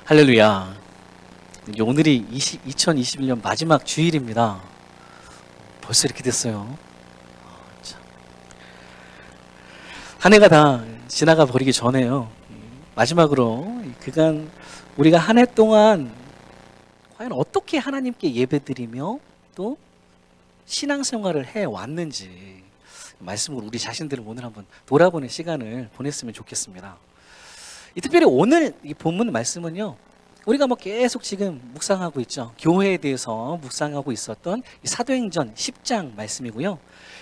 할렐루야. 오늘이 2021년 마지막 주일입니다. 벌써 이렇게 됐어요. 한 해가 다 지나가 버리기 전에요. 마지막으로 그간 우리가 한 해 동안 과연 어떻게 하나님께 예배드리며 또 신앙생활을 해왔는지 말씀으로 우리 자신들을 오늘 한번 돌아보는 시간을 보냈으면 좋겠습니다. 특별히 오늘 이 본문 말씀은요, 우리가 계속 지금 묵상하고 있죠. 교회에 대해서 묵상하고 있었던 사도행전 10장 말씀이고요.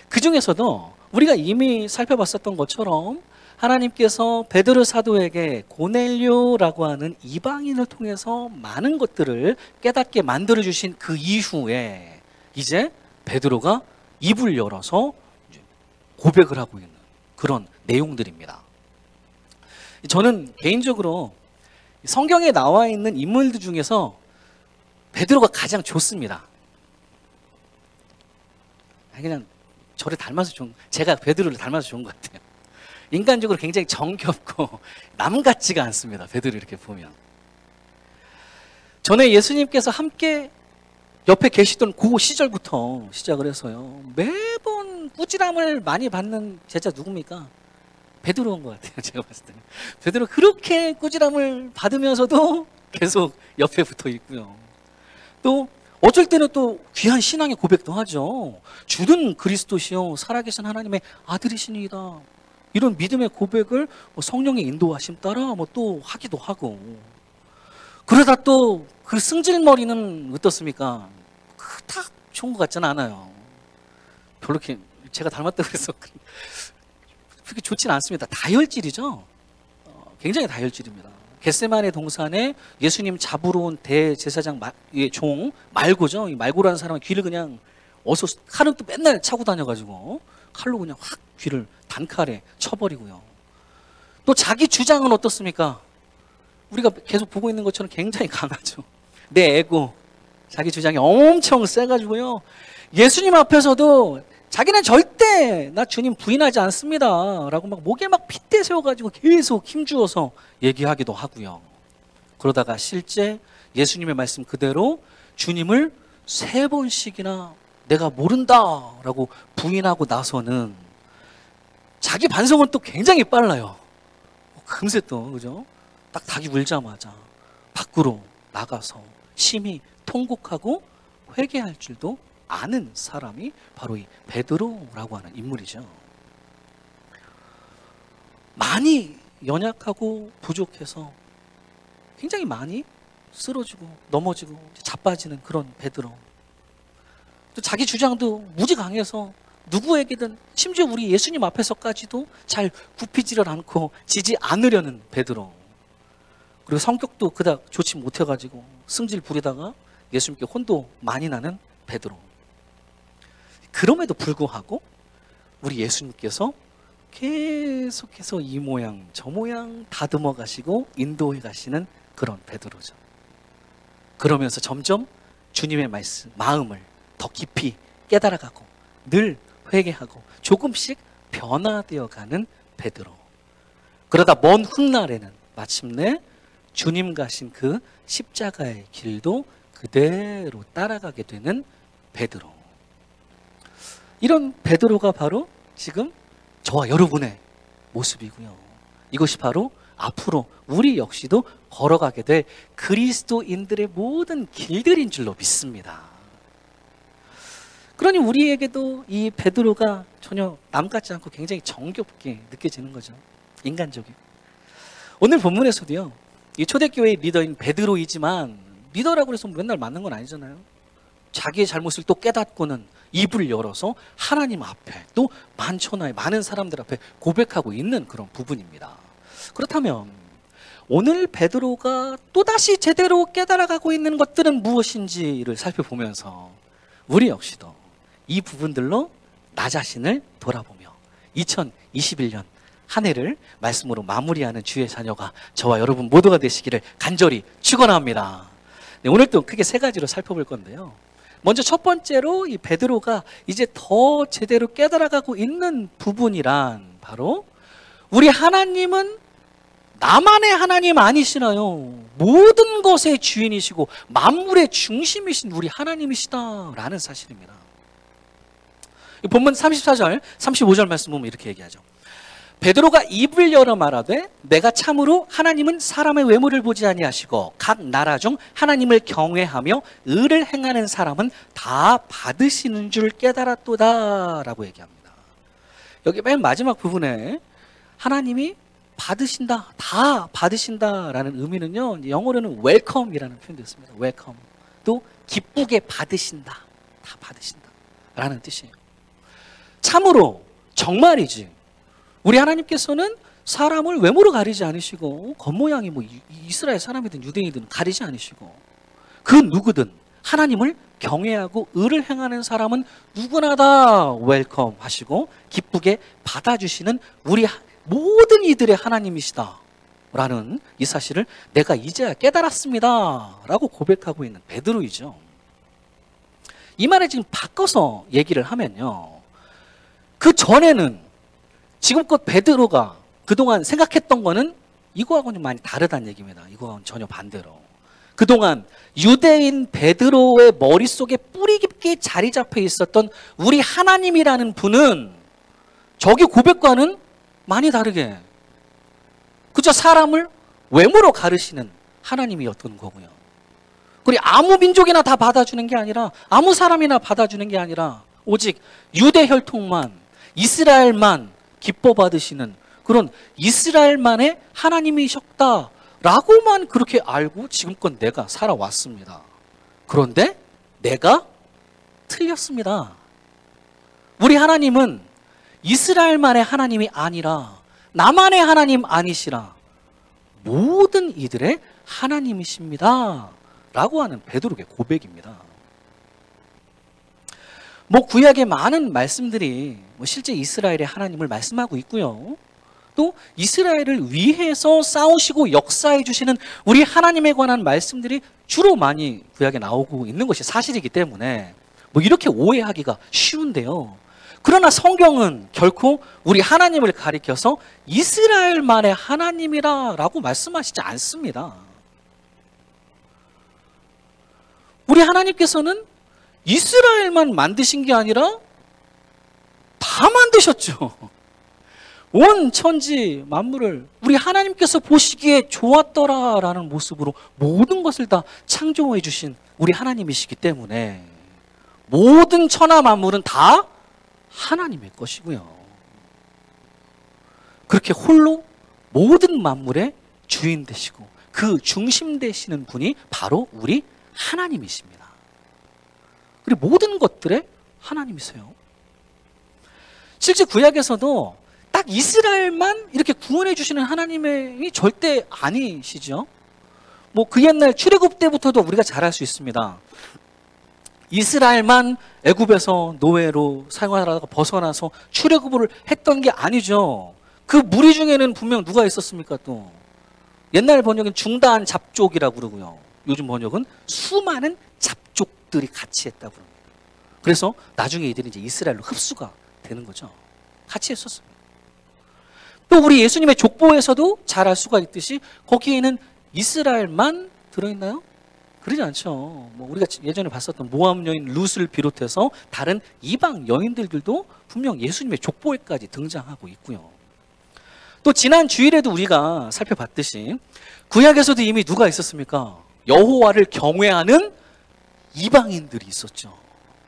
그 중에서도 우리가 이미 살펴봤었던 것처럼 하나님께서 베드로 사도에게 고넬료라고 하는 이방인을 통해서 많은 것들을 깨닫게 만들어주신 그 이후에 이제 베드로가 입을 열어서 고백을 하고 있는 그런 내용들입니다. 저는 개인적으로 성경에 나와 있는 인물들 중에서 베드로가 가장 좋습니다. 그냥 저를 닮아서 제가 베드로를 닮아서 좋은 것 같아요. 인간적으로 굉장히 정겹고 남 같지가 않습니다. 베드로 이렇게 보면. 전에 예수님께서 함께 옆에 계시던 그 시절부터 시작을 해서요, 매번 꾸지람을 많이 받는 제자 누굽니까? 베드로인 것 같아요. 제가 봤을 때는 베드로 그렇게 꾸지람을 받으면서도 계속 옆에 붙어 있고요. 또 어쩔 때는 또 귀한 신앙의 고백도 하죠. 주는 그리스도시요 살아계신 하나님의 아들이시니이다. 이런 믿음의 고백을 성령의 인도하심 따라 또 하기도 하고. 그러다 또 그 승질머리는 어떻습니까? 딱 좋은 것 같지는 않아요. 별로 이렇게 제가 닮았다고 해서 그렇게 좋지는 않습니다. 다혈질이죠. 굉장히 다혈질입니다. 겟세마네 동산에 예수님 잡으러 온 대제사장 종 말고죠. 이 말고라는 사람은 귀를 그냥 칼은 또 맨날 차고 다녀가지고 칼로 그냥 확 귀를 단칼에 쳐버리고요. 또 자기 주장은 어떻습니까? 우리가 계속 보고 있는 것처럼 굉장히 강하죠. 내 에고, 자기 주장이 엄청 세가지고요. 예수님 앞에서도 자기는 절대 나 주님 부인하지 않습니다 라고 목에 핏대 세워가지고 계속 힘주어서 얘기하기도 하고요. 그러다가 실제 예수님의 말씀 그대로 주님을 3번씩이나 내가 모른다 라고 부인하고 나서는 자기 반성은 또 굉장히 빨라요. 금세 또 그죠? 딱 닭이 울자마자 밖으로 나가서 심히 통곡하고 회개할 줄도 아는 사람이 바로 이 베드로라고 하는 인물이죠. 많이 연약하고 부족해서 굉장히 많이 쓰러지고 넘어지고 자빠지는 그런 베드로. 또 자기 주장도 무지 강해서 누구에게든 심지어 우리 예수님 앞에서까지도 잘 굽히지를 않고 지지 않으려는 베드로. 그리고 성격도 그닥 좋지 못해가지고 승질 부리다가 예수님께 혼도 많이 나는 베드로. 그럼에도 불구하고 우리 예수님께서 계속해서 이 모양 저 모양 다듬어 가시고 인도해 가시는 그런 베드로죠. 그러면서 점점 주님의 말씀, 마음을 더 깊이 깨달아가고 늘 회개하고 조금씩 변화되어 가는 베드로. 그러다 먼 훗날에는 마침내 주님 가신 그 십자가의 길도 그대로 따라가게 되는 베드로. 이런 베드로가 바로 지금 저와 여러분의 모습이고요. 이것이 바로 앞으로 우리 역시도 걸어가게 될 그리스도인들의 모든 길들인 줄로 믿습니다. 그러니 우리에게도 이 베드로가 전혀 남 같지 않고 굉장히 정겹게 느껴지는 거죠. 인간적이고. 오늘 본문에서도요, 이 초대교회의 리더인 베드로이지만 리더라고 해서 맨날 맞는 건 아니잖아요. 자기의 잘못을 또 깨닫고는 입을 열어서 하나님 앞에 또 만천하에 많은 사람들 앞에 고백하고 있는 그런 부분입니다. 그렇다면 오늘 베드로가 또다시 제대로 깨달아가고 있는 것들은 무엇인지를 살펴보면서 우리 역시도 이 부분들로 나 자신을 돌아보며 2021년 한 해를 말씀으로 마무리하는 주의 자녀가 저와 여러분 모두가 되시기를 간절히 축원합니다. 네, 오늘 또 크게 3가지로 살펴볼 건데요. 먼저 첫 번째로 이 베드로가 이제 더 제대로 깨달아가고 있는 부분이란 바로 우리 하나님은 나만의 하나님 아니시나요? 모든 것의 주인이시고 만물의 중심이신 우리 하나님이시다라는 사실입니다. 본문 34절, 35절 말씀 보면 이렇게 얘기하죠. 베드로가 입을 열어 말하되 내가 참으로 하나님은 사람의 외모를 보지 아니하시고 각 나라 중 하나님을 경외하며 의를 행하는 사람은 다 받으시는 줄 깨달았도다 라고 얘기합니다. 여기 맨 마지막 부분에 하나님이 받으신다, 다 받으신다라는 의미는요, 영어로는 웰컴이라는 표현도 있습니다. 웰컴. 또 기쁘게 받으신다, 다 받으신다 라는 뜻이에요. 참으로 정말이지 우리 하나님께서는 사람을 외모로 가리지 않으시고 겉모양이 뭐 이스라엘 사람이든 유대인이든 가리지 않으시고 그 누구든 하나님을 경외하고 의를 행하는 사람은 누구나 다 웰컴 하시고 기쁘게 받아주시는 우리 모든 이들의 하나님이시다 라는 이 사실을 내가 이제야 깨달았습니다 라고 고백하고 있는 베드로이죠. 이 말에 지금 바꿔서 얘기를 하면요, 그 전에는 지금껏 베드로가 그동안 생각했던 거는 이거하고는 많이 다르다는 얘기입니다. 이거하고는 전혀 반대로 그동안 유대인 베드로의 머릿속에 뿌리 깊게 자리 잡혀 있었던 우리 하나님이라는 분은 저기 고백과는 많이 다르게 그저 사람을 외모로 가르시는 하나님이었던 거고요. 그리고 아무 민족이나 다 받아주는 게 아니라 아무 사람이나 받아주는 게 아니라 오직 유대 혈통만, 이스라엘만 기뻐 받으시는 그런 이스라엘만의 하나님이셨다라고만 그렇게 알고 지금껏 내가 살아왔습니다. 그런데 내가 틀렸습니다. 우리 하나님은 이스라엘만의 하나님이 아니라 나만의 하나님 아니시라 모든 이들의 하나님이십니다 라고 하는 베드로의 고백입니다. 뭐 구약의 많은 말씀들이 실제 이스라엘의 하나님을 말씀하고 있고요, 또 이스라엘을 위해서 싸우시고 역사해 주시는 우리 하나님에 관한 말씀들이 주로 많이 구약에 나오고 있는 것이 사실이기 때문에 뭐 이렇게 오해하기가 쉬운데요, 그러나 성경은 결코 우리 하나님을 가리켜서 이스라엘만의 하나님이라고 말씀하시지 않습니다. 우리 하나님께서는 이스라엘만 만드신 게 아니라 다 만드셨죠. 온 천지 만물을 우리 하나님께서 보시기에 좋았더라라는 모습으로 모든 것을 다 창조해 주신 우리 하나님이시기 때문에 모든 천하 만물은 다 하나님의 것이고요, 그렇게 홀로 모든 만물의 주인 되시고 그 중심 되시는 분이 바로 우리 하나님이십니다. 그리고 모든 것들의 하나님이세요. 실제 구약에서도 딱 이스라엘만 이렇게 구원해 주시는 하나님이 절대 아니시죠. 뭐 그 옛날 출애굽 때부터도 우리가 잘 알 수 있습니다. 이스라엘만 애굽에서 노예로 생활하다가 벗어나서 출애굽을 했던 게 아니죠. 그 무리 중에는 분명 누가 있었습니까? 또 옛날 번역은 중다한 잡족이라고 그러고요, 요즘 번역은 수많은 잡족들이 같이 했다고 합니다. 그래서 나중에 이들이 이제 이스라엘로 흡수가 되는 거죠. 같이 했었습니다. 또 우리 예수님의 족보에서도 잘 알 수가 있듯이 거기에는 이스라엘만 들어있나요? 그러지 않죠. 뭐 우리가 예전에 봤었던 모함 여인 룻을 비롯해서 다른 이방 여인들도 분명 예수님의 족보에까지 등장하고 있고요. 또 지난 주일에도 우리가 살펴봤듯이 구약에서도 이미 누가 있었습니까? 여호와를 경외하는 이방인들이 있었죠.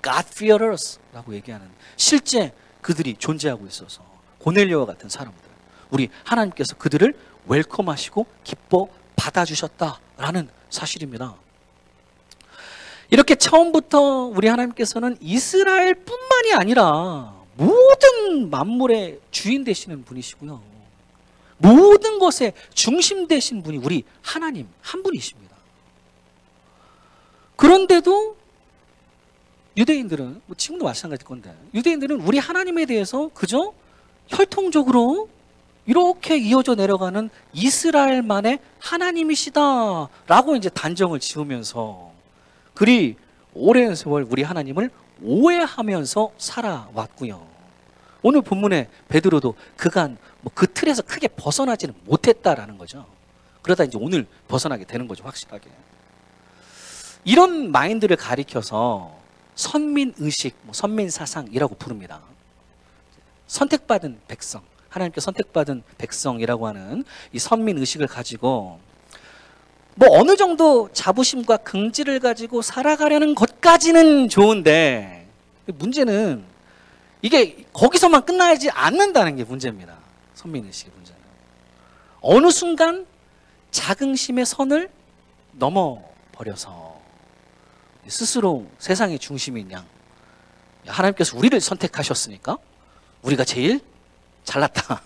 God-fearers라고 얘기하는 실제 그들이 존재하고 있어서 고넬료와 같은 사람들, 우리 하나님께서 그들을 웰컴하시고 기뻐 받아주셨다라는 사실입니다. 이렇게 처음부터 우리 하나님께서는 이스라엘뿐만이 아니라 모든 만물의 주인 되시는 분이시고요, 모든 것의 중심 되신 분이 우리 하나님 한 분이십니다. 그런데도 유대인들은, 뭐 지금도 마찬가지일 건데, 유대인들은 우리 하나님에 대해서 그저 혈통적으로 이렇게 이어져 내려가는 이스라엘만의 하나님이시다라고 이제 단정을 지으면서 그리 오랜 세월 우리 하나님을 오해하면서 살아왔고요. 오늘 본문의 베드로도 그간 뭐 그 틀에서 크게 벗어나지는 못했다라는 거죠. 그러다 이제 오늘 벗어나게 되는 거죠, 확실하게. 이런 마인드를 가리켜서 선민의식, 선민사상이라고 부릅니다. 선택받은 백성, 하나님께 선택받은 백성이라고 하는 이 선민의식을 가지고 뭐 어느 정도 자부심과 긍지를 가지고 살아가려는 것까지는 좋은데, 문제는 이게 거기서만 끝나지 않는다는 게 문제입니다. 선민의식의 문제는. 어느 순간 자긍심의 선을 넘어버려서 스스로 세상의 중심인 양, 하나님께서 우리를 선택하셨으니까 우리가 제일 잘났다.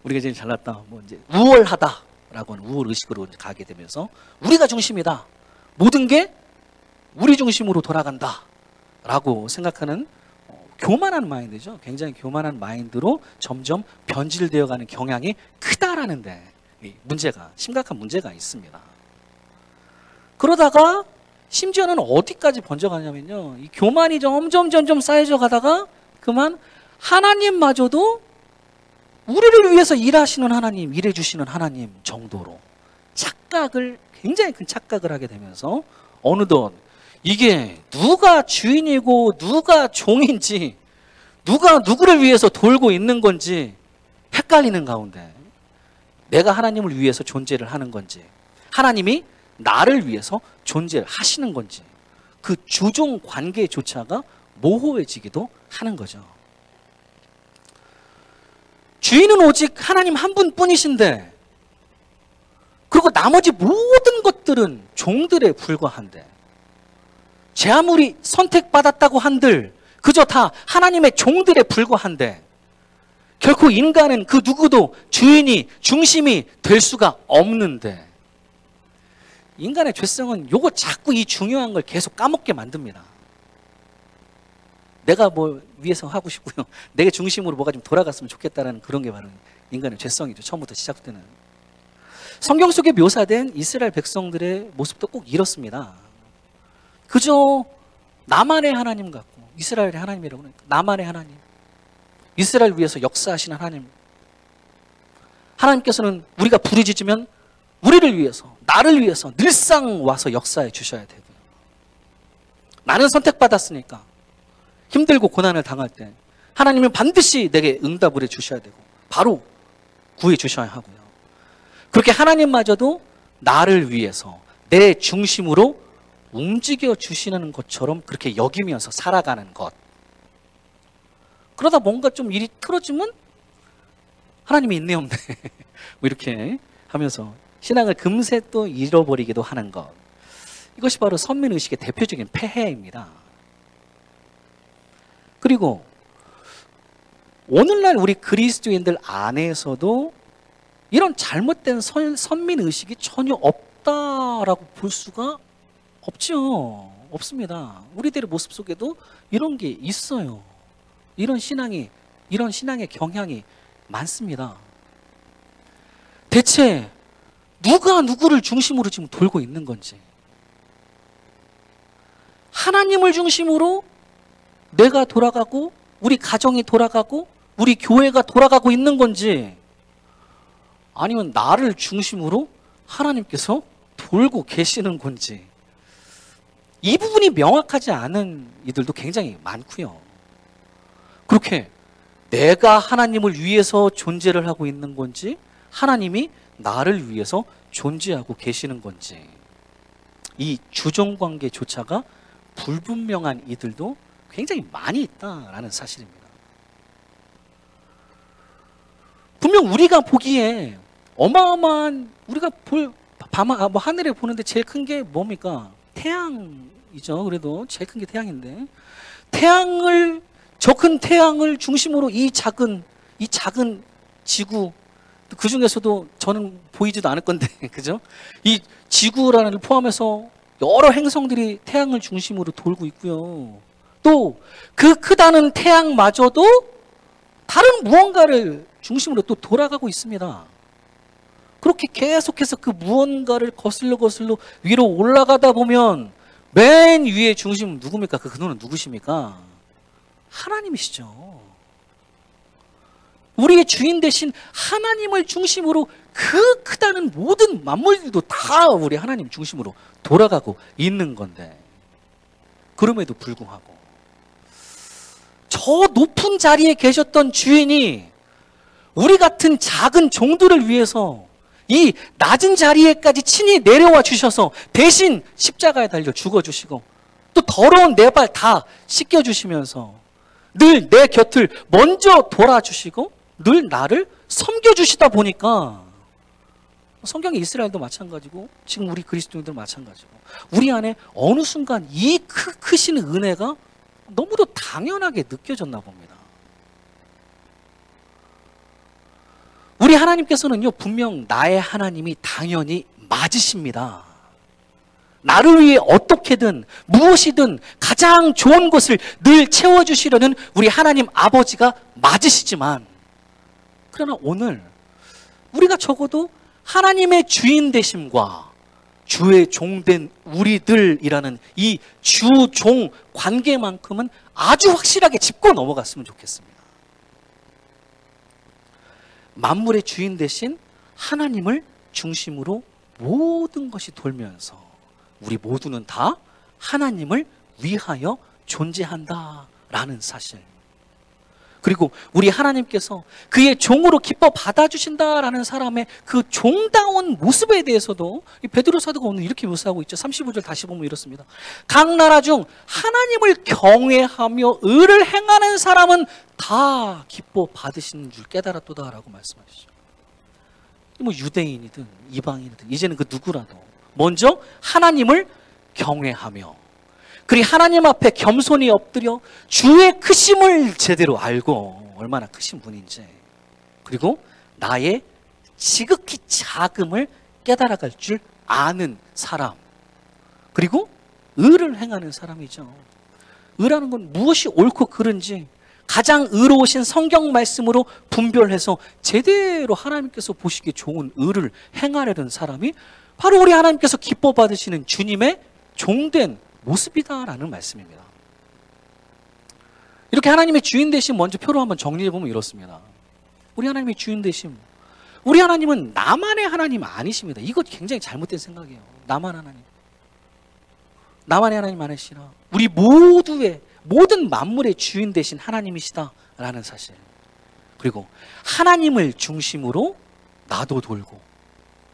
우리가 제일 잘났다. 뭐 이제 우월하다라고 하는 우월 의식으로 가게 되면서 우리가 중심이다. 모든 게 우리 중심으로 돌아간다라고 생각하는 교만한 마인드죠. 굉장히 교만한 마인드로 점점 변질되어가는 경향이 크다라는데 문제가, 심각한 문제가 있습니다. 그러다가 심지어는 어디까지 번져가냐면요, 이 교만이 점점 쌓여져 가다가 그만 하나님마저도 우리를 위해서 일하시는 하나님, 일해주시는 하나님 정도로 착각을, 굉장히 큰 착각을 하게 되면서 어느덧 이게 누가 주인이고 누가 종인지, 누가 누구를 위해서 돌고 있는 건지 헷갈리는 가운데 내가 하나님을 위해서 존재를 하는 건지, 하나님이 나를 위해서 존재를 하시는 건지, 그 주종 관계조차가 모호해지기도 하는 거죠. 주인은 오직 하나님 한 분뿐이신데, 그리고 나머지 모든 것들은 종들에 불과한데, 제 아무리 선택받았다고 한들 그저 다 하나님의 종들에 불과한데, 결코 인간은 그 누구도 주인이, 중심이 될 수가 없는데, 인간의 죄성은 요거 자꾸 이 중요한 걸 계속 까먹게 만듭니다. 내가 뭐 위해서 하고 싶고요, 내게 중심으로 뭐가 좀 돌아갔으면 좋겠다라는 그런 게 바로 인간의 죄성이죠. 처음부터 시작되는. 성경 속에 묘사된 이스라엘 백성들의 모습도 꼭 이렇습니다. 그저 나만의 하나님 같고, 이스라엘의 하나님이라고 하니까 나만의 하나님, 이스라엘 위해서 역사하시는 하나님, 하나님께서는 우리가 부르짖으면 우리를 위해서, 나를 위해서 늘상 와서 역사해 주셔야 되고요. 나는 선택받았으니까 힘들고 고난을 당할 때 하나님은 반드시 내게 응답을 해 주셔야 되고 바로 구해 주셔야 하고요. 그렇게 하나님마저도 나를 위해서 내 중심으로 움직여 주시는 것처럼 그렇게 여기면서 살아가는 것. 그러다 뭔가 좀 일이 틀어지면 하나님이 있네 없네 뭐 이렇게 하면서 신앙을 금세 또 잃어버리기도 하는 것. 이것이 바로 선민의식의 대표적인 폐해입니다. 그리고 오늘날 우리 그리스도인들 안에서도 이런 잘못된 선민의식이 전혀 없다라고 볼 수가 없죠. 없습니다. 우리들의 모습 속에도 이런 게 있어요. 이런 신앙의 경향이 많습니다. 대체 누가 누구를 중심으로 지금 돌고 있는 건지, 하나님을 중심으로 내가 돌아가고 우리 가정이 돌아가고 우리 교회가 돌아가고 있는 건지, 아니면 나를 중심으로 하나님께서 돌고 계시는 건지, 이 부분이 명확하지 않은 이들도 굉장히 많고요. 그렇게 내가 하나님을 위해서 존재를 하고 있는 건지, 하나님이 나를 위해서 존재하고 계시는 건지, 이 주종관계조차가 불분명한 이들도 굉장히 많이 있다라는 사실입니다. 분명 우리가 보기에 어마어마한, 우리가 하늘에 보는데 제일 큰 게 뭡니까? 태양이죠. 그래도 제일 큰 게 태양인데, 저 큰 태양을 중심으로 이 작은 지구, 그 중에서도 저는 보이지도 않을 건데 그죠? 이 지구라는 걸 포함해서 여러 행성들이 태양을 중심으로 돌고 있고요. 또 그 크다는 태양마저도 다른 무언가를 중심으로 또 돌아가고 있습니다. 그렇게 계속해서 그 무언가를 거슬러 위로 올라가다 보면 맨 위에 중심은 누굽니까? 그분은 누구십니까? 하나님이시죠. 우리의 주인 되신 하나님을 중심으로 그 크다는 모든 만물들도 다 우리 하나님 중심으로 돌아가고 있는 건데, 그럼에도 불구하고 저 높은 자리에 계셨던 주인이 우리 같은 작은 종들을 위해서 이 낮은 자리에까지 친히 내려와 주셔서 대신 십자가에 달려 죽어주시고, 또 더러운 내 발 다 씻겨주시면서 늘 내 곁을 먼저 돌아주시고 늘 나를 섬겨주시다 보니까, 성경의 이스라엘도 마찬가지고 지금 우리 그리스도인도 마찬가지고, 우리 안에 어느 순간 이 크신 은혜가 너무도 당연하게 느껴졌나 봅니다. 우리 하나님께서는요, 분명 나의 하나님이 당연히 맞으십니다. 나를 위해 어떻게든 무엇이든 가장 좋은 것을 늘 채워주시려는 우리 하나님 아버지가 맞으시지만, 그러나 오늘 우리가 적어도 하나님의 주인 되심과 주의 종된 우리들이라는 이 주종 관계만큼은 아주 확실하게 짚고 넘어갔으면 좋겠습니다. 만물의 주인 되신 하나님을 중심으로 모든 것이 돌면서 우리 모두는 다 하나님을 위하여 존재한다라는 사실, 그리고 우리 하나님께서 그의 종으로 기뻐 받아주신다라는 사람의 그 종다운 모습에 대해서도 이 베드로 사도가 오늘 이렇게 묘사하고 있죠. 35절 다시 보면 이렇습니다. 각 나라 중 하나님을 경외하며 의를 행하는 사람은 다 기뻐 받으시는 줄 깨달았도다라고 말씀하시죠. 뭐 유대인이든 이방인이든 이제는 그 누구라도 먼저 하나님을 경외하며, 그리고 하나님 앞에 겸손히 엎드려 주의 크심을 제대로 알고 얼마나 크신 분인지, 그리고 나의 지극히 작음을 깨달아갈 줄 아는 사람, 그리고 의를 행하는 사람이죠. 의라는 건 무엇이 옳고 그른지 가장 의로우신 성경 말씀으로 분별해서 제대로 하나님께서 보시기에 좋은 의를 행하려는 사람이 바로 우리 하나님께서 기뻐 받으시는 주님의 종된 모습이다라는 말씀입니다. 이렇게 하나님의 주인 되심 먼저 표로 한번 정리해 보면 이렇습니다. 우리 하나님의 주인 되심, 우리 하나님은 나만의 하나님 아니십니다. 이거 굉장히 잘못된 생각이에요. 나만 하나님, 나만의 하나님 아니시라 우리 모두의 모든 만물의 주인 되신 하나님이시다라는 사실, 그리고 하나님을 중심으로 나도 돌고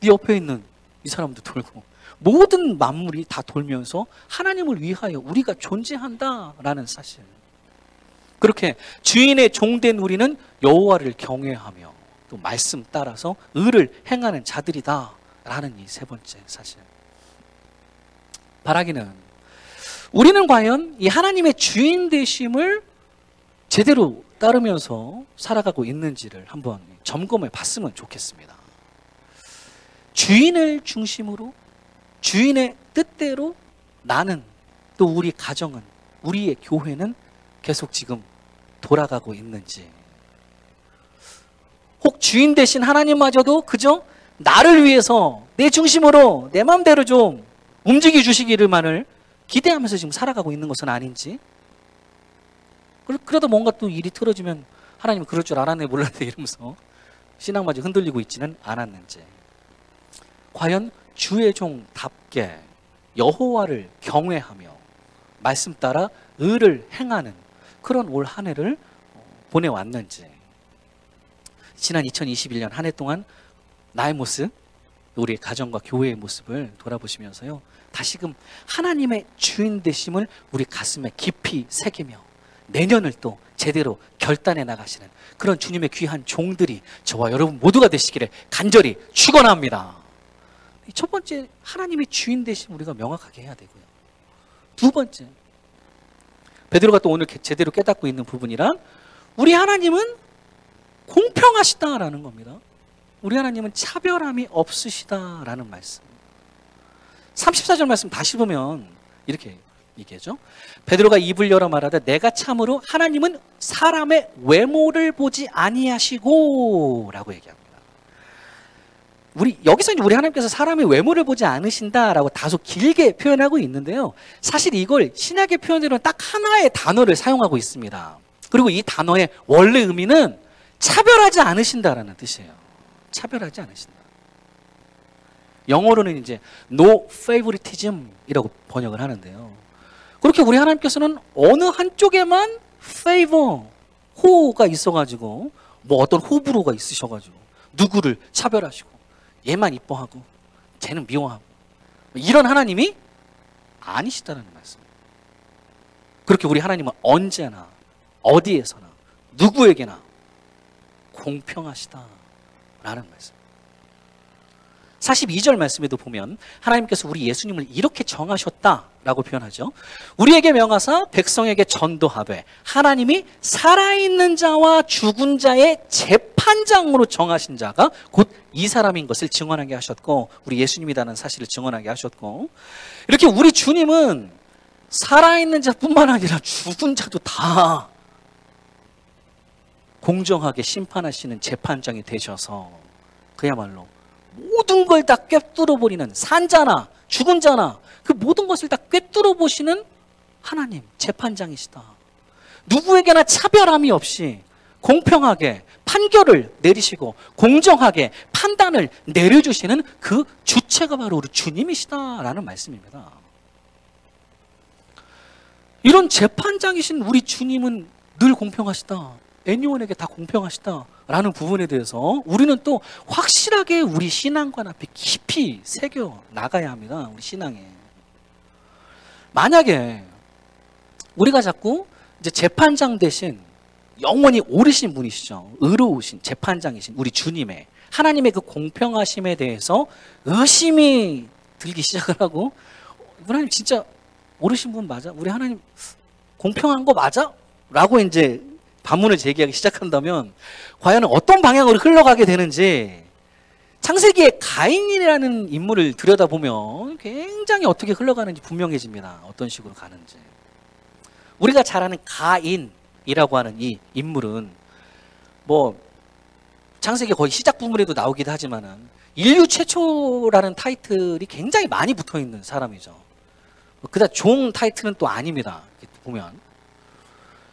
네 옆에 있는 이 사람도 돌고 모든 만물이 다 돌면서 하나님을 위하여 우리가 존재한다라는 사실, 그렇게 주인의 종된 우리는 여호와를 경외하며 또 말씀 따라서 의를 행하는 자들이다라는 이 세 번째 사실. 바라기는 우리는 과연 이 하나님의 주인 되심을 제대로 따르면서 살아가고 있는지를 한번 점검해 봤으면 좋겠습니다. 주인을 중심으로 주인의 뜻대로 나는, 또 우리 가정은, 우리의 교회는 계속 지금 돌아가고 있는지, 혹 주인 되신 하나님마저도 그저 나를 위해서 내 중심으로 내 마음대로 좀 움직여 주시기를만을 기대하면서 지금 살아가고 있는 것은 아닌지, 그러다 뭔가 또 일이 틀어지면 하나님 그럴 줄 알았네 몰랐네 이러면서 신앙마저 흔들리고 있지는 않았는지, 과연 주의 종답게 여호와를 경외하며 말씀 따라 의를 행하는 그런 올 한 해를 보내왔는지, 지난 2021년 한 해 동안 나의 모습, 우리 가정과 교회의 모습을 돌아보시면서요, 다시금 하나님의 주인 되심을 우리 가슴에 깊이 새기며 내년을 또 제대로 결단해 나가시는 그런 주님의 귀한 종들이 저와 여러분 모두가 되시기를 간절히 축원합니다. 첫 번째, 하나님의 주인 되심 우리가 명확하게 해야 되고요. 두 번째, 베드로가 또 오늘 제대로 깨닫고 있는 부분이란, 우리 하나님은 공평하시다라는 겁니다. 우리 하나님은 차별함이 없으시다라는 말씀. 34절 말씀 다시 보면 이렇게 얘기하죠. 베드로가 입을 열어 말하되 내가 참으로 하나님은 사람의 외모를 보지 아니하시고 라고 얘기합니다. 여기서 우리 하나님께서 사람의 외모를 보지 않으신다라고 다소 길게 표현하고 있는데요, 사실 이걸 신약의 표현으로는 딱 하나의 단어를 사용하고 있습니다. 그리고 이 단어의 원래 의미는 차별하지 않으신다라는 뜻이에요. 차별하지 않으신다. 영어로는 이제 no favoritism이라고 번역을 하는데요. 그렇게 우리 하나님께서는 어느 한쪽에만 favor, 호가 있어가지고 뭐 어떤 호불호가 있으셔가지고 누구를 차별하시고 얘만 이뻐하고 쟤는 미워하고 이런 하나님이 아니시다는 말씀입니다. 그렇게 우리 하나님은 언제나 어디에서나 누구에게나 공평하시다라는 말씀. 42절 말씀에도 보면 하나님께서 우리 예수님을 이렇게 정하셨다라고 표현하죠. 우리에게 명하사 백성에게 전도하되 하나님이 살아있는 자와 죽은 자의 재판장으로 정하신 자가 곧 이 사람인 것을 증언하게 하셨고, 우리 예수님이라는 사실을 증언하게 하셨고, 이렇게 우리 주님은 살아있는 자뿐만 아니라 죽은 자도 다 공정하게 심판하시는 재판장이 되셔서 그야말로 모든 걸 다 꿰뚫어버리는, 산자나 죽은 자나 그 모든 것을 다 꿰뚫어보시는 하나님, 재판장이시다. 누구에게나 차별함이 없이 공평하게 판결을 내리시고 공정하게 판단을 내려주시는 그 주체가 바로 우리 주님이시다라는 말씀입니다. 이런 재판장이신 우리 주님은 늘 공평하시다, 애니원에게 다 공평하시다라는 부분에 대해서 우리는 또 확실하게 우리 신앙관 앞에 깊이 새겨 나가야 합니다. 우리 신앙에. 만약에 우리가 자꾸 이제 재판장 대신 영원히 오르신 분이시죠, 의로우신 재판장이신 우리 주님의, 하나님의 그 공평하심에 대해서 의심이 들기 시작을 하고, 하나님 진짜 오르신 분 맞아? 우리 하나님 공평한 거 맞아? 라고 이제 반문을 제기하기 시작한다면 과연 어떤 방향으로 흘러가게 되는지, 창세기의 가인이라는 인물을 들여다보면 굉장히 어떻게 흘러가는지 분명해집니다. 어떤 식으로 가는지. 우리가 잘 아는 가인이라고 하는 이 인물은 뭐 창세기 거의 시작 부분에도 나오기도 하지만은 인류 최초라는 타이틀이 굉장히 많이 붙어있는 사람이죠. 그다지 좋은 타이틀은 또 아닙니다. 이렇게 보면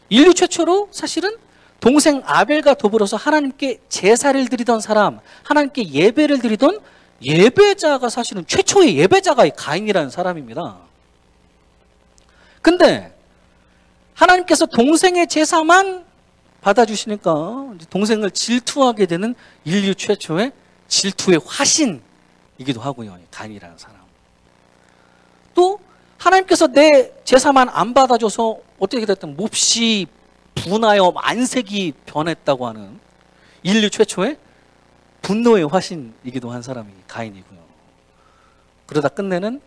인류 최초로 사실은 동생 아벨과 더불어서 하나님께 제사를 드리던 사람, 하나님께 예배를 드리던 예배자가, 사실은 최초의 예배자가 이 가인이라는 사람입니다. 근데 하나님께서 동생의 제사만 받아주시니까 동생을 질투하게 되는 인류 최초의 질투의 화신이기도 하고요, 가인이라는 사람. 또 하나님께서 내 제사만 안 받아줘서 어떻게 됐든 몹시 분하여 안색이 변했다고 하는 인류 최초의 분노의 화신이기도 한 사람이 가인이고요. 그러다 끝내는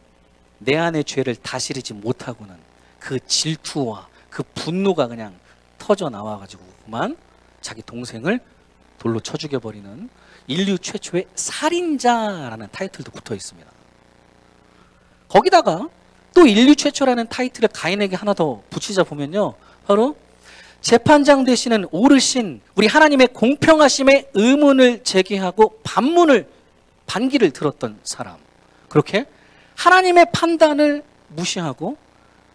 내 안의 죄를 다스리지 못하고는 그 질투와 그 분노가 그냥 터져 나와가지고 그만 자기 동생을 돌로 쳐 죽여버리는 인류 최초의 살인자라는 타이틀도 붙어 있습니다. 거기다가 또 인류 최초라는 타이틀을 가인에게 하나 더 붙이자 보면요, 바로 재판장 되시는 오르신 우리 하나님의 공평하심에 의문을 제기하고 반기를 들었던 사람. 그렇게 하나님의 판단을 무시하고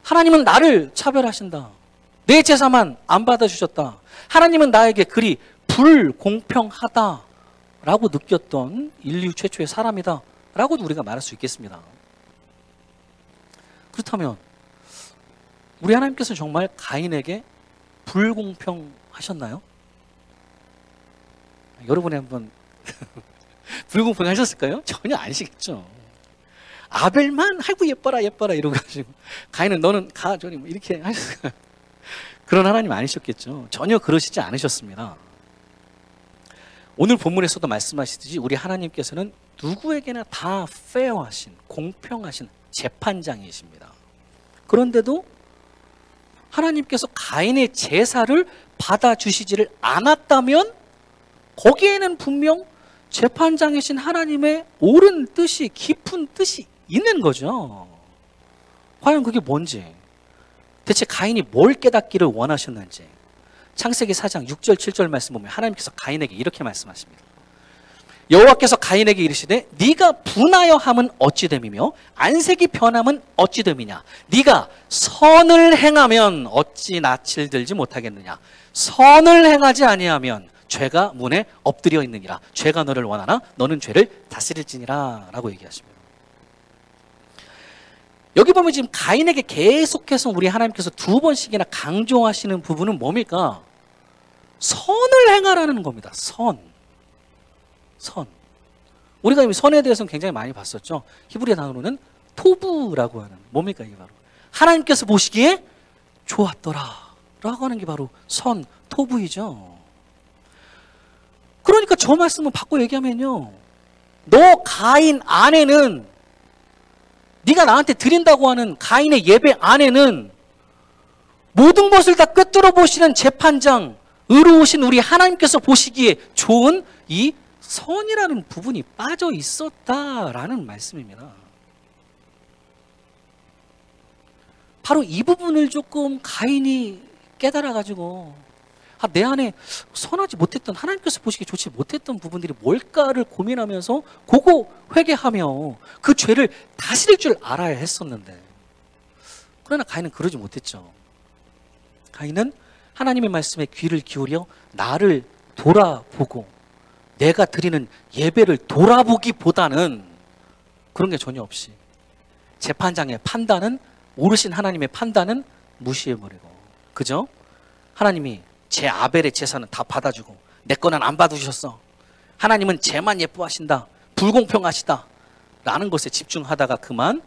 하나님은 나를 차별하신다, 내 제사만 안 받아주셨다, 하나님은 나에게 그리 불공평하다라고 느꼈던 인류 최초의 사람이다 라고도 우리가 말할 수 있겠습니다. 그렇다면 우리 하나님께서 정말 가인에게 불공평하셨나요? 여러분이 한번 불공평하셨을까요? 전혀 아니시겠죠. 아벨만 아이고 예뻐라 예뻐라 이러고 가지고 가인은 너는 가 저리 뭐 이렇게 하셨을까요? 그런 하나님 아니셨겠죠. 전혀 그러시지 않으셨습니다. 오늘 본문에서도 말씀하시듯이 우리 하나님께서는 누구에게나 다 페어하신, 공평하신 재판장이십니다. 그런데도 하나님께서 가인의 제사를 받아주시지를 않았다면 거기에는 분명 재판장이신 하나님의 옳은 뜻이, 깊은 뜻이 있는 거죠. 과연 그게 뭔지, 대체 가인이 뭘 깨닫기를 원하셨는지 창세기 4장 6절 7절 말씀 보면 하나님께서 가인에게 이렇게 말씀하십니다. 여호와께서 가인에게 이르시되 네가 분하여 함은 어찌 됨이며 안색이 변함은 어찌 됨이냐. 네가 선을 행하면 어찌 낯을 들지 못하겠느냐. 선을 행하지 아니하면 죄가 문에 엎드려 있느니라. 죄가 너를 원하나 너는 죄를 다스릴지니라 라고 얘기하십니다. 여기 보면 지금 가인에게 계속해서 우리 하나님께서 두 번씩이나 강조하시는 부분은 뭡니까? 선을 행하라는 겁니다. 선. 우리가 이미 선에 대해서는 굉장히 많이 봤었죠. 히브리 단어로는 토브라고 하는, 뭡니까 이게 바로? 하나님께서 보시기에 좋았더라 라고 하는 게 바로 선, 토브이죠. 그러니까 저 말씀을 바꿔 얘기하면요, 너 가인 안에는, 네가 나한테 드린다고 하는 가인의 예배 안에는 모든 것을 다 꿰뚫어 보시는 재판장, 의로우신 우리 하나님께서 보시기에 좋은 이 선이라는 부분이 빠져 있었다라는 말씀입니다. 바로 이 부분을 조금 가인이 깨달아가지고, 내 안에 선하지 못했던, 하나님께서 보시기에 좋지 못했던 부분들이 뭘까를 고민하면서 그거 회개하며 그 죄를 다스릴 줄 알아야 했었는데, 그러나 가인은 그러지 못했죠. 가인은 하나님의 말씀에 귀를 기울여 나를 돌아보고 내가 드리는 예배를 돌아보기보다는 그런 게 전혀 없이 재판장의 판단은, 오르신 하나님의 판단은 무시해버리고, 그죠? 하나님이 제 아벨의 제사는 다 받아주고 내 거는 안 받으셨어. 하나님은 쟤만 예뻐하신다. 불공평하시다. 라는 것에 집중하다가 그만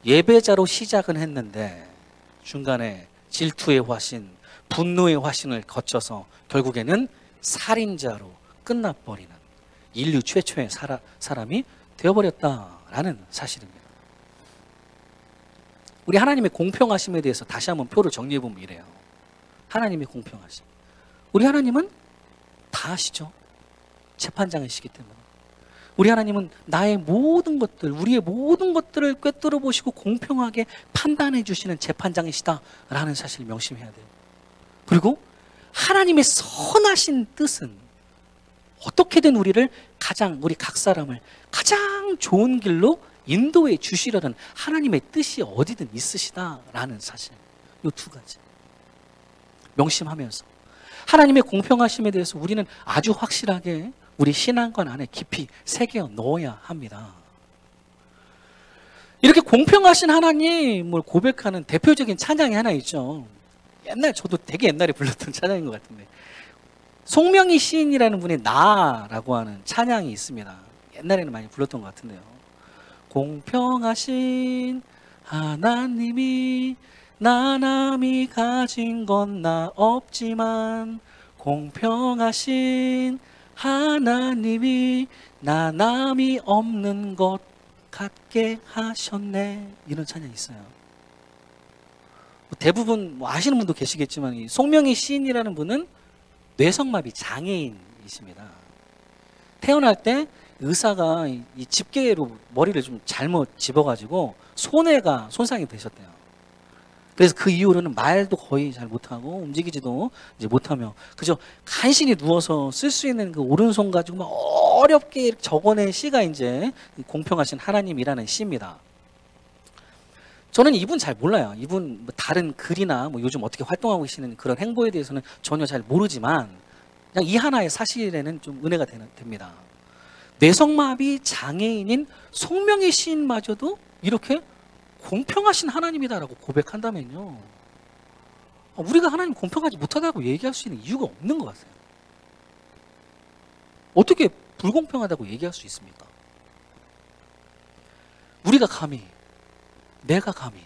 예배자로 시작은 했는데 중간에 질투의 화신, 분노의 화신을 거쳐서 결국에는 살인자로 끝나버리는 인류 최초의 사람이 되어버렸다라는 사실입니다. 우리 하나님의 공평하심에 대해서 다시 한번 표를 정리해보면 이래요. 하나님의 공평하심. 우리 하나님은 다 아시죠? 재판장이시기 때문에. 우리 하나님은 나의 모든 것들, 우리의 모든 것들을 꿰뚫어 보시고 공평하게 판단해 주시는 재판장이시다라는 사실을 명심해야 돼요. 그리고 하나님의 선하신 뜻은 어떻게든 우리 각 사람을 가장 좋은 길로 인도해 주시려는 하나님의 뜻이 어디든 있으시다라는 사실. 이 두 가지 명심하면서 하나님의 공평하심에 대해서 우리는 아주 확실하게 우리 신앙관 안에 깊이 새겨 넣어야 합니다. 이렇게 공평하신 하나님을 고백하는 대표적인 찬양이 하나 있죠. 저도 되게 옛날에 불렀던 찬양인 것 같은데, 송명희 시인이라는 분의 나라고 하는 찬양이 있습니다. 옛날에는 많이 불렀던 것 같은데요. 공평하신 하나님이 나 남이 가진 건 나 없지만 공평하신 하나님이 나 남이 없는 것 같게 하셨네. 이런 찬양이 있어요. 대부분 아시는 분도 계시겠지만 이 송명희 시인이라는 분은 뇌성마비 장애인이십니다. 태어날 때 의사가 이 집게로 머리를 좀 잘못 집어가지고 손해가 손상이 되셨대요. 그래서 그 이후로는 말도 거의 잘 못하고 움직이지도 이제 못하며 그저 간신히 누워서 쓸 수 있는 그 오른손 가지고 막 어렵게 적어낸 시가 이제 공평하신 하나님이라는 시입니다. 저는 이분 잘 몰라요. 이분 뭐 다른 글이나 뭐 요즘 어떻게 활동하고 계시는 그런 행보에 대해서는 전혀 잘 모르지만 그냥 이 하나의 사실에는 좀 은혜가 됩니다. 뇌성마비 장애인인 송명희 시인마저도 이렇게 공평하신 하나님이다라고 고백한다면요, 우리가 하나님 공평하지 못하다고 얘기할 수 있는 이유가 없는 것 같아요. 어떻게 불공평하다고 얘기할 수 있습니까? 우리가 감히, 내가 감히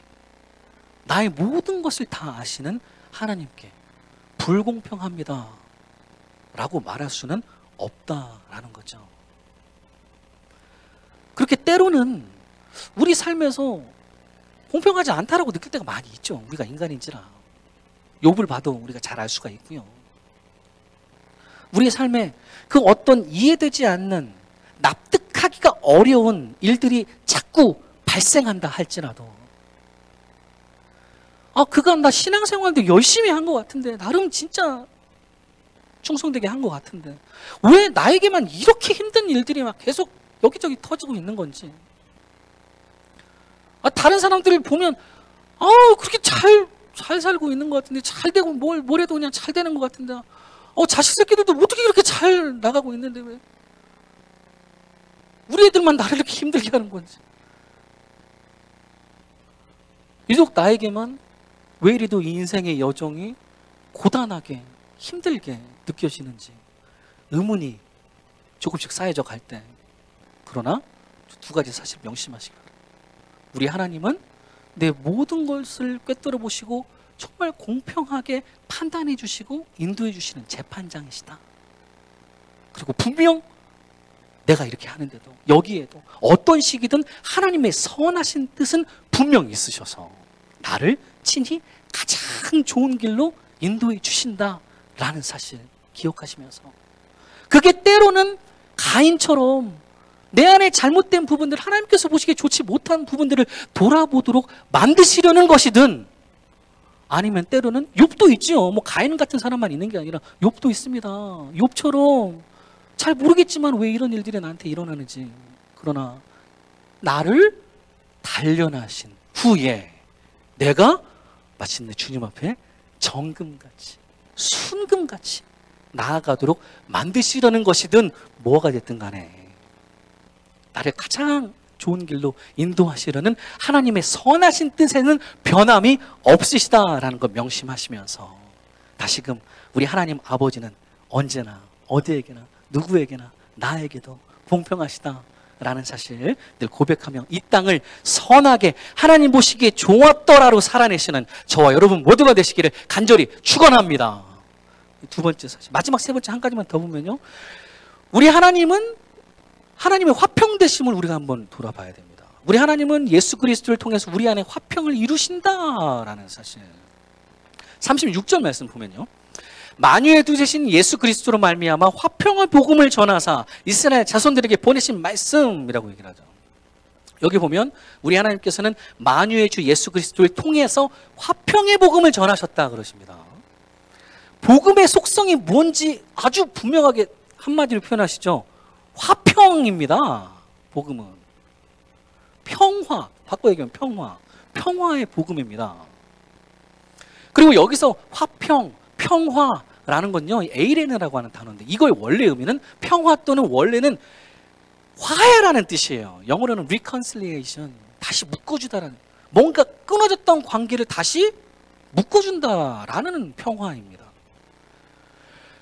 나의 모든 것을 다 아시는 하나님께 불공평합니다 라고 말할 수는 없다라는 거죠. 그렇게 때로는 우리 삶에서 공평하지 않다라고 느낄 때가 많이 있죠. 우리가 인간인지라. 욥을 봐도 우리가 잘 알 수가 있고요. 우리의 삶에 그 어떤 이해되지 않는, 납득하기가 어려운 일들이 자꾸 발생한다 할지라도, 그간 나 신앙생활도 열심히 한 것 같은데, 나름 진짜 충성되게 한 것 같은데 왜 나에게만 이렇게 힘든 일들이 막 계속 여기저기 터지고 있는 건지, 다른 사람들을 보면 그렇게 잘 살고 있는 것 같은데, 잘 되고 뭘 해도 그냥 잘 되는 것 같은데 자식 새끼들도 어떻게 이렇게 잘 나가고 있는데 왜 우리 애들만 나를 이렇게 힘들게 하는 건지. 유독 나에게만 왜 이리도 이 인생의 여정이 고단하게 힘들게 느껴지는지 의문이 조금씩 쌓여져 갈 때, 그러나 두 가지 사실 명심하시기 바랍니다. 우리 하나님은 내 모든 것을 꿰뚫어 보시고 정말 공평하게 판단해 주시고 인도해 주시는 재판장이시다. 그리고 분명 내가 이렇게 하는데도 여기에도 어떤 시기든 하나님의 선하신 뜻은 분명히 있으셔서 나를 친히 가장 좋은 길로 인도해 주신다라는 사실 기억하시면서, 그게 때로는 가인처럼 내 안에 잘못된 부분들, 하나님께서 보시기에 좋지 못한 부분들을 돌아보도록 만드시려는 것이든, 아니면 때로는 욥도 있죠. 뭐 가인 같은 사람만 있는 게 아니라 욥도 있습니다. 욥처럼 잘 모르겠지만 왜 이런 일들이 나한테 일어나는지, 그러나 나를 단련하신 후에 내가 마침내 주님 앞에 정금같이 순금같이 나아가도록 만드시려는 것이든 뭐가 됐든 간에 나를 가장 좋은 길로 인도하시려는 하나님의 선하신 뜻에는 변함이 없으시다라는 걸 명심하시면서, 다시금 우리 하나님 아버지는 언제나 어디에게나 누구에게나 나에게도 공평하시다라는 사실 늘 고백하며 이 땅을 선하게 하나님 보시기에 좋았더라로 살아내시는 저와 여러분 모두가 되시기를 간절히 축원합니다. 두 번째 사실, 마지막 세 번째 한 가지만 더 보면요, 우리 하나님은 하나님의 화평 되심을 우리가 한번 돌아봐야 됩니다. 우리 하나님은 예수 그리스도를 통해서 우리 안에 화평을 이루신다라는 사실. 36절 말씀 보면요, 만유의 두 되신 예수 그리스도로 말미암아 화평의 복음을 전하사 이스라엘 자손들에게 보내신 말씀이라고 얘기를 하죠. 여기 보면 우리 하나님께서는 만유의 주 예수 그리스도를 통해서 화평의 복음을 전하셨다 그러십니다. 복음의 속성이 뭔지 아주 분명하게 한마디로 표현하시죠. 화평입니다. 복음은 평화, 바꿔 얘기하면 평화의 복음입니다. 그리고 여기서 화평, 평화라는 건요, 에이레느라고 하는 단어인데, 이거의 원래 의미는 평화 또는 원래는 화해라는 뜻이에요. 영어로는 reconciliation, 다시 묶어주다라는, 뭔가 끊어졌던 관계를 다시 묶어준다라는 평화입니다.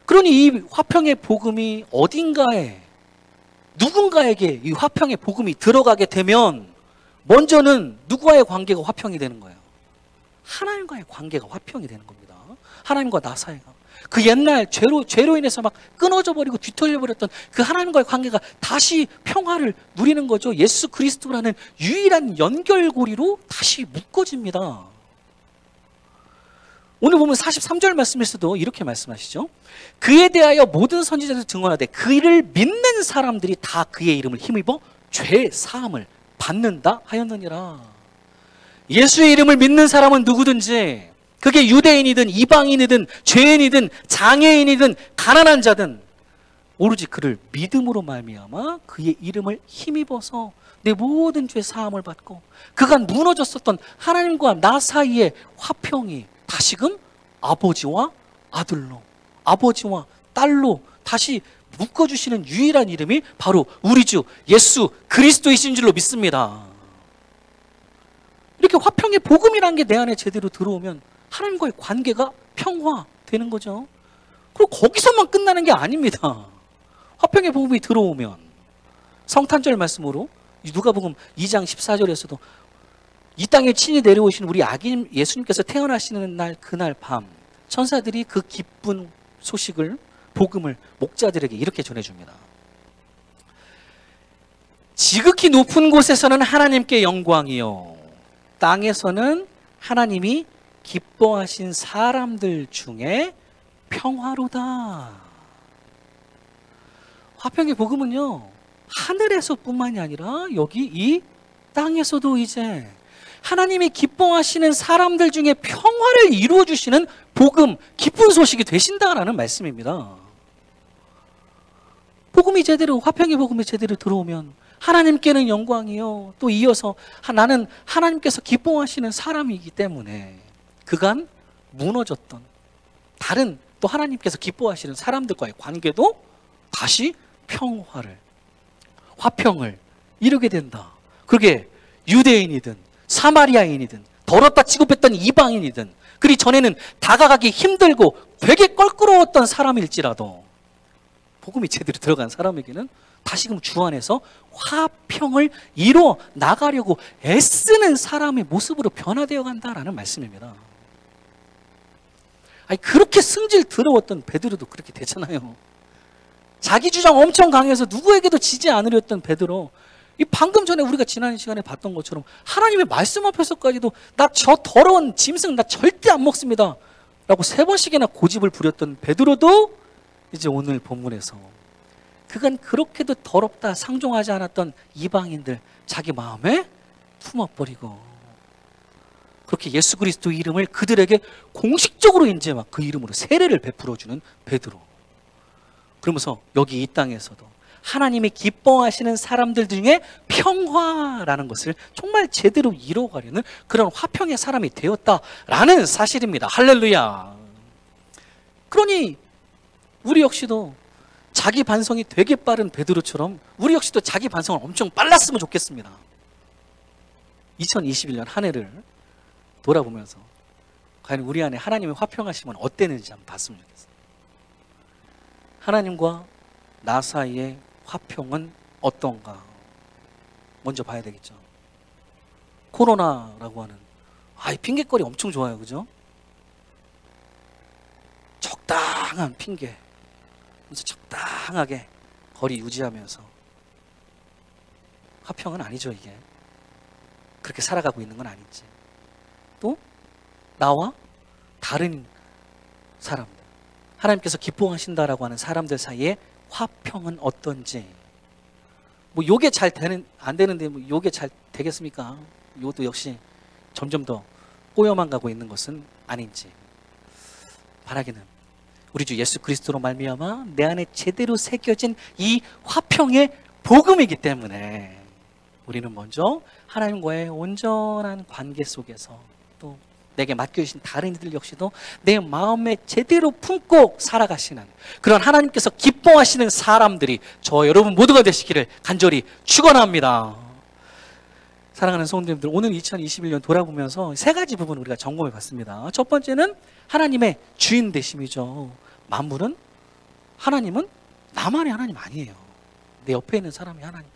그러니 이 화평의 복음이 어딘가에 누군가에게 이 화평의 복음이 들어가게 되면 먼저는 누구와의 관계가 화평이 되는 거예요? 하나님과의 관계가 화평이 되는 겁니다. 하나님과 나 사이가. 그 옛날 죄로 인해서 막 끊어져 버리고 뒤틀려 버렸던 그 하나님과의 관계가 다시 평화를 누리는 거죠. 예수 그리스도라는 유일한 연결고리로 다시 묶어집니다. 오늘 보면 43절 말씀에서도 이렇게 말씀하시죠. 그에 대하여 모든 선지자들 증언하되 그를 믿는 사람들이 다 그의 이름을 힘입어 죄 사함을 받는다 하였느니라. 예수의 이름을 믿는 사람은 누구든지, 그게 유대인이든 이방인이든 죄인이든 장애인이든 가난한 자든 오로지 그를 믿음으로 말미암아 그의 이름을 힘입어서 내 모든 죄 사함을 받고 그간 무너졌었던 하나님과 나 사이의 화평이 다시금 아버지와 아들로, 아버지와 딸로 다시 묶어주시는 유일한 이름이 바로 우리 주 예수 그리스도이신 줄로 믿습니다. 이렇게 화평의 복음이라는 게 내 안에 제대로 들어오면 하나님과의 관계가 평화되는 거죠. 그리고 거기서만 끝나는 게 아닙니다. 화평의 복음이 들어오면 성탄절 말씀으로 누가복음 2장 14절에서도 이 땅에 친히 내려오신 우리 아기 예수님께서 태어나시는 날, 그날 밤 천사들이 그 기쁜 소식을, 복음을 목자들에게 이렇게 전해줍니다. 지극히 높은 곳에서는 하나님께 영광이요, 땅에서는 하나님이 기뻐하신 사람들 중에 평화로다. 화평의 복음은요, 하늘에서뿐만이 아니라 여기 이 땅에서도 이제 하나님이 기뻐하시는 사람들 중에 평화를 이루어 주시는 복음, 기쁜 소식이 되신다라는 말씀입니다. 복음이 제대로, 화평의 복음이 제대로 들어오면 하나님께는 영광이요, 또 이어서 나는 하나님께서 기뻐하시는 사람이기 때문에 그간 무너졌던 다른 또 하나님께서 기뻐하시는 사람들과의 관계도 다시 평화를, 화평을 이루게 된다. 그게 유대인이든 사마리아인이든 더럽다 취급했던 이방인이든 그리 전에는 다가가기 힘들고 되게 껄끄러웠던 사람일지라도 복음이 제대로 들어간 사람에게는 다시금 주 안에서 화평을 이루어 나가려고 애쓰는 사람의 모습으로 변화되어 간다라는 말씀입니다. 아니, 그렇게 승질 더러웠던 베드로도 그렇게 됐잖아요. 자기 주장 엄청 강해서 누구에게도 지지 않으려 했던 베드로, 이 방금 전에 우리가 지난 시간에 봤던 것처럼 하나님의 말씀 앞에서까지도 나 저 더러운 짐승 나 절대 안 먹습니다 라고 3번씩이나 고집을 부렸던 베드로도 이제 오늘 본문에서 그간 그렇게도 더럽다 상종하지 않았던 이방인들 자기 마음에 품어버리고 그렇게 예수 그리스도 이름을 그들에게 공식적으로 이제 막 그 이름으로 세례를 베풀어주는 베드로. 그러면서 여기 이 땅에서도 하나님이 기뻐하시는 사람들 중에 평화라는 것을 정말 제대로 이루어가려는 그런 화평의 사람이 되었다라는 사실입니다. 할렐루야. 그러니 우리 역시도 자기 반성이 되게 빠른 베드로처럼 우리 역시도 자기 반성을 엄청 빨랐으면 좋겠습니다. 2021년 한 해를 돌아보면서 과연 우리 안에 하나님의 화평하심은 어땠는지 한번 봤으면 좋겠어요. 하나님과 나 사이의 화평은 어떤가 먼저 봐야 되겠죠. 코로나라고 하는 이 핑계거리 엄청 좋아요, 그죠? 적당한 핑계, 적당하게 거리 유지하면서 화평은 아니죠. 이게 그렇게 살아가고 있는 건 아닌지, 또 나와 다른 사람들, 하나님께서 기뻐하신다라고 하는 사람들 사이에 화평은 어떤지, 뭐 요게 잘 되는 안 되는데 뭐 요게 잘 되겠습니까? 요것도 역시 점점 더 꼬여만 가고 있는 것은 아닌지 바라기는 우리 주 예수 그리스도로 말미암아 내 안에 제대로 새겨진 이 화평의 복음이기 때문에 우리는 먼저 하나님과의 온전한 관계 속에서 또 내게 맡겨주신 다른 이들 역시도 내 마음에 제대로 품고 살아가시는 그런 하나님께서 기뻐하시는 사람들이 저 여러분 모두가 되시기를 간절히 축원합니다. 사랑하는 성도님들, 오늘 2021년 돌아보면서 3가지 부분 우리가 점검해 봤습니다. 첫 번째는 하나님의 주인 되심이죠. 만물은, 하나님은 나만의 하나님 아니에요. 내 옆에 있는 사람이 하나님,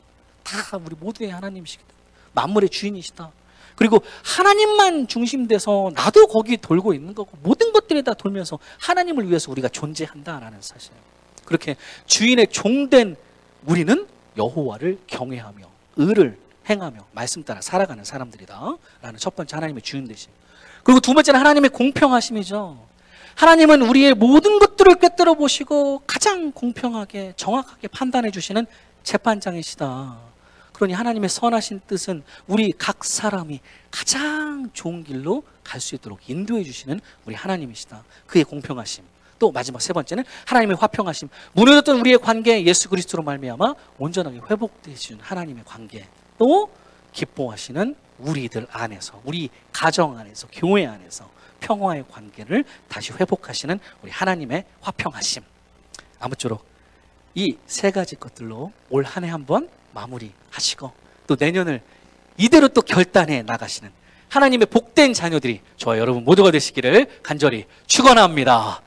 다 우리 모두의 하나님이시기 때문에 만물의 주인이시다. 그리고 하나님만 중심돼서 나도 거기 돌고 있는 거고 모든 것들이 다 돌면서 하나님을 위해서 우리가 존재한다라는 사실. 그렇게 주인의 종된 우리는 여호와를 경외하며 의를 행하며 말씀 따라 살아가는 사람들이다 라는 첫 번째 하나님의 주인 되심. 그리고 두 번째는 하나님의 공평하심이죠. 하나님은 우리의 모든 것들을 꿰뚫어 보시고 가장 공평하게 정확하게 판단해 주시는 재판장이시다. 그러니 하나님의 선하신 뜻은 우리 각 사람이 가장 좋은 길로 갈 수 있도록 인도해 주시는 우리 하나님이시다. 그의 공평하심. 또 마지막 3번째는 하나님의 화평하심. 무너졌던 우리의 관계 예수 그리스도로 말미암아 온전하게 회복되어 주는 하나님의 관계. 또 기뻐하시는 우리들 안에서, 우리 가정 안에서, 교회 안에서 평화의 관계를 다시 회복하시는 우리 하나님의 화평하심. 아무쪼록 이 3가지 것들로 올 한 해 한번 마무리하시고 또 내년을 이대로 또 결단해 나가시는 하나님의 복된 자녀들이 저와 여러분 모두가 되시기를 간절히 축원합니다.